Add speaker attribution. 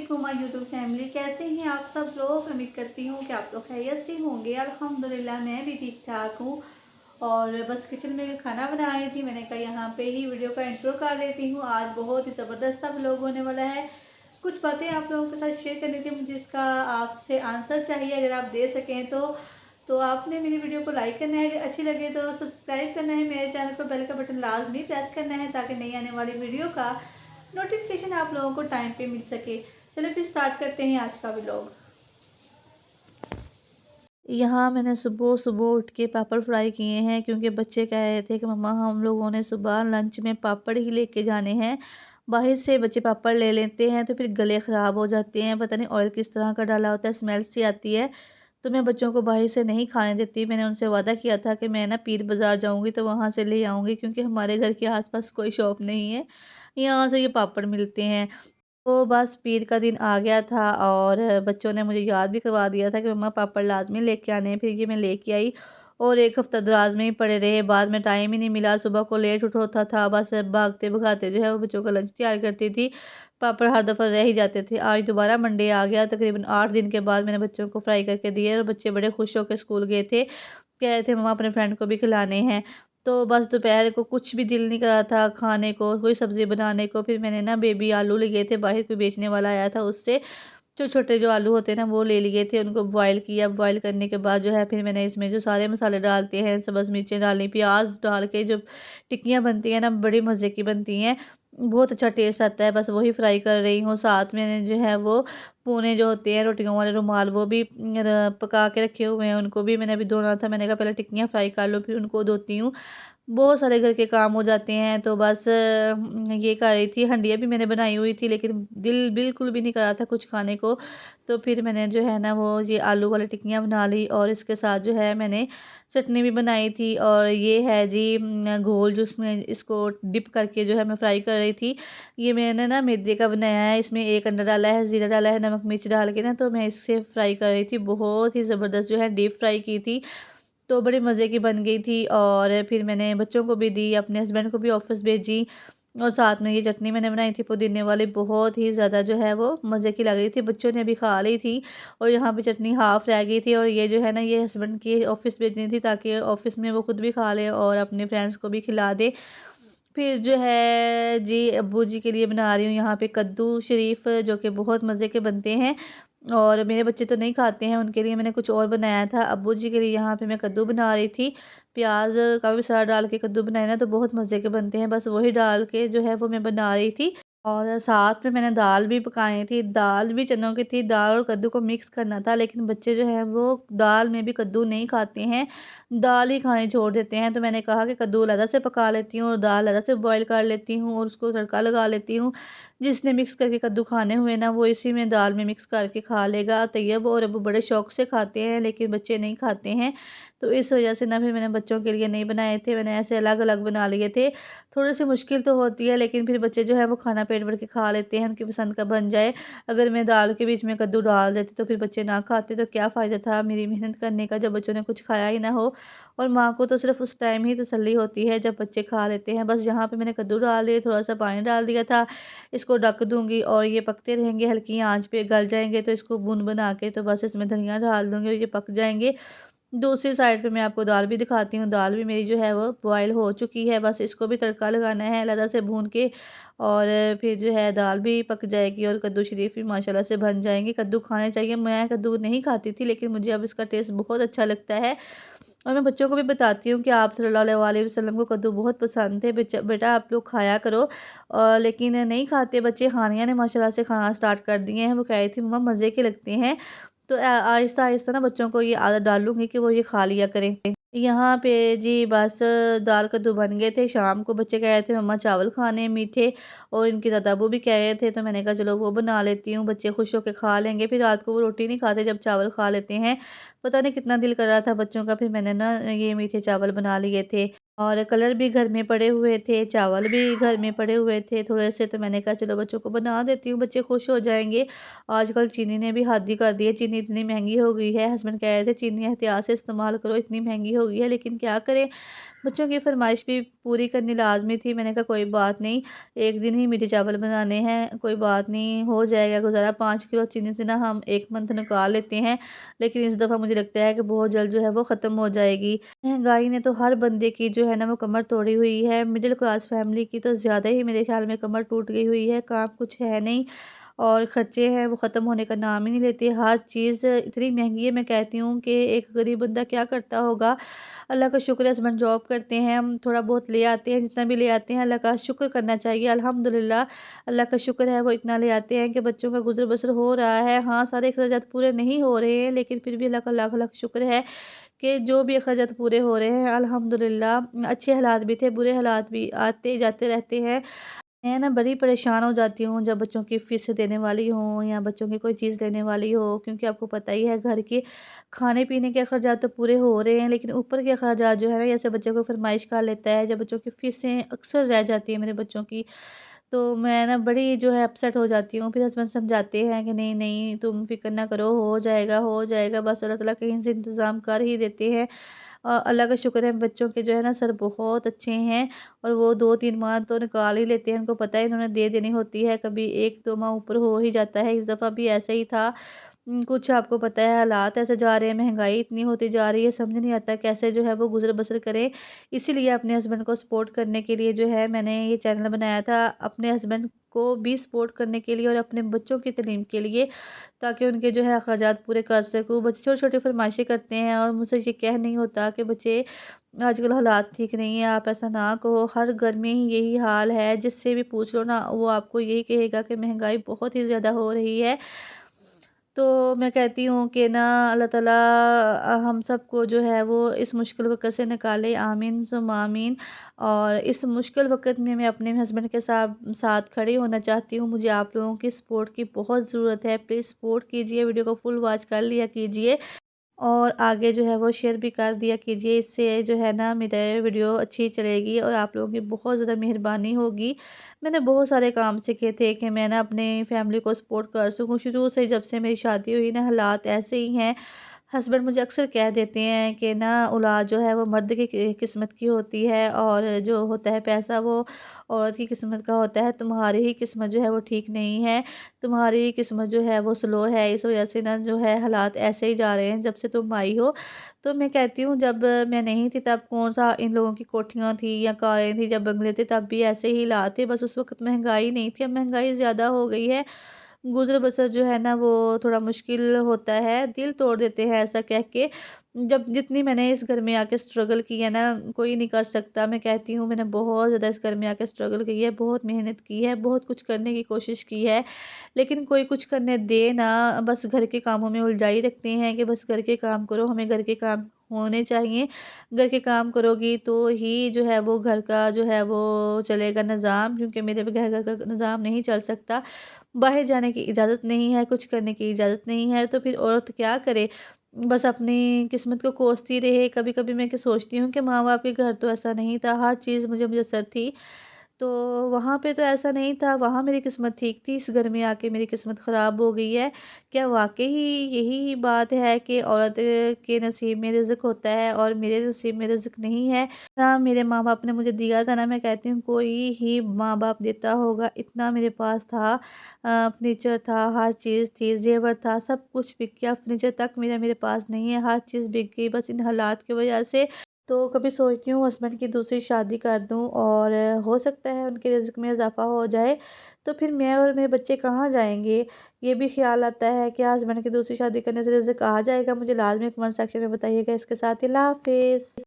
Speaker 1: वालेकुम my YouTube family. कैसे हैं आप सब लोग? उम्मीद करती हूँ कि आप लोग खैरियत से होंगे। अल्हम्दुलिल्लाह मैं भी ठीक ठाक हूँ। और बस किचन में खाना बना रही थी। मैंने कहा यहाँ पे ही वीडियो का इंट्रो कर लेती हूँ। आज बहुत ही ज़बरदस्त सा व्लॉग होने वाला है। कुछ बातें आप लोगों के साथ शेयर करनी थी मुझे, जिसका आपसे आंसर चाहिए। अगर आप दे सकें तो आपने मेरी वीडियो को लाइक करना है, अगर अच्छी लगे तो सब्सक्राइब करना है, मेरे चैनल पर बेल का बटन लाजमी प्रेस करना है ताकि नई आने वाली वीडियो का नोटिफिकेशन आप लोगों को टाइम पे मिल सके। चलो फिर स्टार्ट करते हैं आज का व्लॉग। यहाँ मैंने सुबह सुबह उठ के पापड़ फ्राई किए हैं, क्योंकि बच्चे कह रहे थे कि मम्मा हम लोगों ने सुबह लंच में पापड़ ही लेके जाने हैं। बाहर से बच्चे पापड़ ले लेते हैं तो फिर गले ख़राब हो जाते हैं, पता नहीं ऑयल किस तरह का डाला होता है, स्मेल सी आती है। तो मैं बच्चों को बाहर से नहीं खाने देती। मैंने उनसे वादा किया था कि मैं ना पीर बाज़ार जाऊँगी तो वहाँ से ले आऊँगी, क्योंकि हमारे घर के आसपास कोई शॉप नहीं है, यहाँ से ये पापड़ मिलते हैं। तो बस पीर का दिन आ गया था और बच्चों ने मुझे याद भी करवा दिया था कि मम्मा पापड़ लाज़मी लेके आने हैं। फिर ये मैं लेके आई और एक हफ़्ता दराज में ही पड़े रहे। बाद में टाइम ही नहीं मिला, सुबह को लेट उठ होता था, बस भागते-भगाते जो है वो बच्चों का लंच तैयार करती थी। पापड़ हर दफ़ा रह ही जाते थे। आज दोबारा मंडे आ गया, तकरीबन 8 दिन के बाद मैंने बच्चों को फ्राई करके दिए और बच्चे बड़े खुश होकर स्कूल गए थे। कह रहे थे मम्मा अपने फ्रेंड को भी खिलाने हैं। तो बस दोपहर को कुछ भी दिल नहीं कर रहा था खाने को, कोई सब्ज़ी बनाने को। फिर मैंने ना बेबी आलू लिए थे, बाहर कोई बेचने वाला आया था उससे। छोटे-छोटे जो आलू होते हैं ना वो ले लिए थे, उनको बॉयल किया। बॉयल करने के बाद जो है फिर मैंने इसमें जो सारे मसाले डालते हैं, सब्ज़ मिर्चें डाली, प्याज़ डाल के जो टिक्कियाँ बनती हैं ना बड़ी मज़े की बनती हैं। बहुत अच्छा टेस्ट आता है, बस वही फ्राई कर रही हूँ। साथ में जो है वो पूने जो होते हैं रोटियों वाले रुमाल, वो भी पका के रखे हुए हैं, उनको भी मैंने अभी धोना था। मैंने कहा पहले टिक्कियाँ फ्राई कर लो फिर उनको धोती हूँ। बहुत सारे घर के काम हो जाते हैं, तो बस ये कर रही थी। हंडिया भी मैंने बनाई हुई थी, लेकिन दिल बिल्कुल भी नहीं कर रहा था कुछ खाने को। तो फिर मैंने जो है ना वो ये आलू वाली टिक्कियाँ बना ली और इसके साथ जो है मैंने चटनी भी बनाई थी। और ये है जी घोल, जिसमें इसको डिप करके जो है मैं फ्राई कर रही थी। ये मैंने ना मैदे का बनाया है, इसमें 1 अंडा डाला है, ज़ीरा डाला है, नमक मिर्च डाल के ना, तो मैं इससे फ्राई कर रही थी। बहुत ही ज़बरदस्त जो है डीप फ्राई की थी, तो बड़े मज़े की बन गई थी। और फिर मैंने बच्चों को भी दी, अपने हस्बैंड को भी ऑफ़िस भेजी। और साथ में ये चटनी मैंने बनाई थी पुदीने वाली, बहुत ही ज़्यादा जो है वो मज़े की लग रही थी। बच्चों ने भी खा ली थी और यहाँ पे चटनी हाफ़ रह गई थी। और ये जो है ना ये हस्बैंड की ऑफ़िस भेजनी थी, ताकि ऑफ़िस में वो खुद भी खा लें और अपने फ्रेंड्स को भी खिला दें। फिर जो है जी अब्बू जी के लिए बना रही हूँ यहाँ पे कद्दू शरीफ, जो कि बहुत मज़े के बनते हैं। और मेरे बच्चे तो नहीं खाते हैं, उनके लिए मैंने कुछ और बनाया था। अब्बू जी के लिए यहाँ पे मैं कद्दू बना रही थी। प्याज़ का भी सारा डाल के कद्दू बनाए ना तो बहुत मज़े के बनते हैं, बस वही डाल के जो है वो मैं बना रही थी। और साथ में मैंने दाल भी पकाई थी, दाल भी चनों की थी। दाल और कद्दू को मिक्स करना था, लेकिन बच्चे जो हैं वो दाल में भी कद्दू नहीं खाते हैं, दाल ही खाने छोड़ देते हैं। तो मैंने कहा कि कद्दू अलग से पका लेती हूँ और दाल अलग से बॉयल कर लेती हूँ और उसको तड़का लगा लेती हूँ। जिसने मिक्स करके कद्दू खाने हुए ना वो इसी में दाल में मिक्स करके खा लेगा। तैयब और अब्बू बड़े शौक से खाते हैं, लेकिन बच्चे नहीं खाते हैं। तो इस वजह से ना फिर मैंने बच्चों के लिए नहीं बनाए थे, मैंने ऐसे अलग-अलग बना लिए थे। थोड़ी-सी मुश्किल तो होती है, लेकिन फिर बच्चे जो है वो खाना पेट भर के खा लेते हैं, उनकी पसंद का बन जाए। अगर मैं दाल के बीच में कद्दू डाल देती तो फिर बच्चे ना खाते, तो क्या फ़ायदा था मेरी मेहनत करने का, जब बच्चों ने कुछ खाया ही ना हो। और माँ को तो सिर्फ़ उस टाइम ही तसल्ली होती है जब बच्चे खा लेते हैं। बस यहाँ पे मैंने कद्दू डाल दिए, थोड़ा-सा पानी डाल दिया था, इसको ढक दूँगी और ये पकते रहेंगे हल्की आँच पे। गल जाएँगे तो इसको बूँद बना के तो बस इसमें धनिया डाल दूँगी और ये पक जाएँगे। दूसरी साइड पे मैं आपको दाल भी दिखाती हूँ। दाल भी मेरी जो है वो बॉयल हो चुकी है, बस इसको भी तड़का लगाना है अलग से भून के। और फिर जो है दाल भी पक जाएगी और कद्दू शरीफ भी माशाल्लाह से बन जाएँगे। कद्दू खाने चाहिए, मैं कद्दू नहीं खाती थी, लेकिन मुझे अब इसका टेस्ट बहुत अच्छा लगता है। और मैं बच्चों को भी बताती हूँ कि आप सल्लल्लाहु अलैहि वसल्लम को कद्दू बहुत पसंद थे, बेटा आप लोग खाया करो। लेकिन नहीं खाते बच्चे। हानिया ने माशाल्लाह से खाना स्टार्ट कर दिए हैं, वो कह रही थी मम्मा मज़े के लगते हैं। तो आहिस्ता-आहिस्ता ना बच्चों को ये आदत डालूँगी कि वो ये खा लिया करें। यहाँ पे जी बस दाल कद्दू बन गए थे। शाम को बच्चे कह रहे थे मम्मा चावल खाने हैं मीठे, और इनके दादा अबू भी कह रहे थे, तो मैंने कहा चलो वो बना लेती हूँ, बच्चे खुश होके खा लेंगे। फिर रात को वो रोटी नहीं खाते जब चावल खा लेते हैं। पता नहीं कितना दिल कर रहा था बच्चों का, फिर मैंने ना ये मीठे चावल बना लिए थे। और कलर भी घर में पड़े हुए थे, चावल भी घर में पड़े हुए थे थोड़े से, तो मैंने कहा चलो बच्चों को बना देती हूँ, बच्चे खुश हो जाएँगे। आजकल चीनी ने भी हद ही कर दी है, चीनी इतनी महँगी हो गई है। हस्बैंड कह रहे थे चीनी एहतियात से इस्तेमाल करो, इतनी महँगी हो गई है, लेकिन क्या करें, बच्चों की फ़रमाइश भी पूरी करनी लाज़मी थी। मैंने कहा कोई बात नहीं, एक दिन ही मीठे चावल बनाने हैं, कोई बात नहीं, हो जाएगा गुज़ारा। 5 किलो चीनी से ना हम 1 मंथ निकाल लेते हैं, लेकिन इस दफ़ा मुझे लगता है कि बहुत जल्द जो है वो ख़त्म हो जाएगी। महँगाई ने तो हर बंदे की जो है ना वो कमर तोड़ी हुई है। मिडिल क्लास फैमिली की तो ज़्यादा ही मेरे ख़्याल में कमर टूट गई हुई है, काम कुछ है नहीं और खर्चे हैं वो ख़त्म होने का नाम ही नहीं लेते। हर चीज़ इतनी महँगी है, मैं कहती हूँ कि एक गरीब बंदा क्या करता होगा। अल्लाह का शुक्र है हस्बैंड जॉब करते हैं, हम थोड़ा बहुत ले आते हैं, जितना भी ले आते हैं अल्लाह का शुक्र करना चाहिए। अल्हम्दुलिल्लाह अल्लाह का शुक्र है वो इतना ले आते हैं कि बच्चों का गुज़र-बसर हो रहा है। हाँ, सारे अख़राजात पूरे नहीं हो रहे हैं, लेकिन फिर भी अल्लाह का लाख-लाख शुक्र है कि जो भी अख़राजात पूरे हो रहे हैं अल्हम्दुलिल्लाह। अच्छे हालात भी थे, बुरे हालात भी आते-जाते रहते हैं। मैं ना बड़ी परेशान हो जाती हूँ जब बच्चों की फ़ीस देने वाली हूँ या बच्चों की कोई चीज़ लेने वाली हो, क्योंकि आपको पता ही है घर के खाने-पीने के अखराजात तो पूरे हो रहे हैं, लेकिन ऊपर के अखराजात जो है ना, जैसे बच्चों को फ़रमाइश कर लेता है, जब बच्चों की फ़ीसें अक्सर रह जाती हैं मेरे बच्चों की, तो मैं ना बड़ी जो है अपसेट हो जाती हूँ। फिर हस्बैंड समझाते हैं कि नहीं, नहीं तुम फ़िक्र ना करो, हो जाएगा, बस अल्लाह ताला कहीं से इंतज़ाम कर ही देते हैं। अल्लाह का शुक्र है बच्चों के जो है ना सर बहुत अच्छे हैं और वो 2-3 माह तो निकाल ही लेते हैं, उनको पता है इन्होंने दे देनी होती है, कभी 1-2 माह ऊपर हो ही जाता है। इस दफ़ा भी ऐसा ही था। कुछ आपको पता है हालात ऐसे जा रहे हैं, महँगाई इतनी होती जा रही है, समझ नहीं आता कैसे जो है वो गुज़र-बसर करें। इसीलिए अपने हस्बैंड को सपोर्ट करने के लिए जो है मैंने ये चैनल बनाया था, अपने हस्बैंड को भी सपोर्ट करने के लिए और अपने बच्चों की तालीम के लिए, ताकि उनके जो है अखराजात पूरे कर सकूँ। बच्चे छोटी-छोटी फ़रमाइशें करते हैं और मुझसे ये कह नहीं होता कि बच्चे आजकल हालात ठीक नहीं है, आप ऐसा ना कहो। हर घर में ही यही हाल है, जिससे भी पूछ लो ना वो आपको यही कहेगा कि महँगाई बहुत ही ज़्यादा हो रही है। तो मैं कहती हूँ कि ना अल्लाह ताला हम सबको जो है वो इस मुश्किल वक़्त से निकाले, आमीन सुम्मा आमीन। और इस मुश्किल वक़्त में मैं अपने हस्बैंड के साथ खड़ी होना चाहती हूँ। मुझे आप लोगों की सपोर्ट की बहुत ज़रूरत है, प्लीज़ सपोर्ट कीजिए, वीडियो को फुल वॉच कर लिया कीजिए और आगे जो है वो शेयर भी कर दिया कीजिए। इससे जो है ना मेरे वीडियो अच्छी चलेगी और आप लोगों की बहुत ज़्यादा मेहरबानी होगी। मैंने बहुत सारे काम सीखे थे कि मैं ना अपने फैमिली को सपोर्ट कर सकूँ। शुरू से जब से मेरी शादी हुई ना हालात ऐसे ही हैं। हस्बैंड मुझे अक्सर कह देते हैं कि ना औलाद जो है वो मर्द की किस्मत की होती है और जो होता है पैसा वो औरत की किस्मत का होता है। तुम्हारी ही किस्मत जो है वो ठीक नहीं है, तुम्हारी किस्मत जो है वो स्लो है, इस वजह से ना जो है हालात ऐसे ही जा रहे हैं जब से तुम आई हो। तो मैं कहती हूँ जब मैं नहीं थी तब कौन-सा इन लोगों की कोठियाँ थी या कारें थी, जब बंगले थे तब भी ऐसे ही हालात थे, बस उस वक़्त महँगाई नहीं थी, अब महँगाई ज़्यादा हो गई है। गुज़र-बसर जो है ना वो थोड़ा मुश्किल होता है, दिल तोड़ देते हैं ऐसा कह के। जब जितनी मैंने इस घर में आके स्ट्रगल की है ना, कोई नहीं कर सकता। मैं कहती हूँ मैंने बहुत ज़्यादा इस घर में आके स्ट्रगल की है, बहुत मेहनत की है, बहुत कुछ करने की कोशिश की है, लेकिन कोई कुछ करने दे ना, बस घर के कामों में उलझाई रखते हैं कि बस घर के काम करो, हमें घर के काम होने चाहिए। घर के काम करोगी तो ही जो है वो घर का जो है वो चलेगा निज़ाम, क्योंकि मेरे बगैर घर का निज़ाम नहीं चल सकता। बाहर जाने की इजाज़त नहीं है, कुछ करने की इजाज़त नहीं है, तो फिर औरत क्या करे? बस अपनी किस्मत को कोसती रहे। कभी-कभी मैं क्या सोचती हूँ कि माँ-बाप के घर तो ऐसा नहीं था, हर चीज़ मुझे मुयस्सर थी। तो वहाँ पे तो ऐसा नहीं था, वहाँ मेरी किस्मत ठीक थी, इस घर में आके मेरी किस्मत ख़राब हो गई है। क्या वाक़ई यही बात है कि औरत के नसीब में रिज़्क होता है और मेरे नसीब में रिज़्क नहीं है? ना मेरे माँ-बाप ने मुझे दिया था, ना मैं कहती हूँ कोई ही माँ-बाप देता होगा, इतना मेरे पास था। फर्नीचर था, हर चीज़ थी, ज़ेवर था, सब कुछ बिक गया, फर्नीचर तक मेरे पास नहीं है, हर चीज़ बिक गई बस इन हालात की वजह से। तो कभी सोचती हूँ हस्बैंड की दूसरी शादी कर दूँ और हो सकता है उनके रिज़्क में इज़ाफ़ा हो जाए, तो फिर मैं और मेरे बच्चे कहाँ जाएँगे? ये भी ख़्याल आता है कि हस्बैंड की दूसरी शादी करने से रिज़्क आ जाएगा? मुझे लाज़मी कमेंट सेक्शन में बताइएगा। इसके साथ ही अल्लाह हाफ़िज़।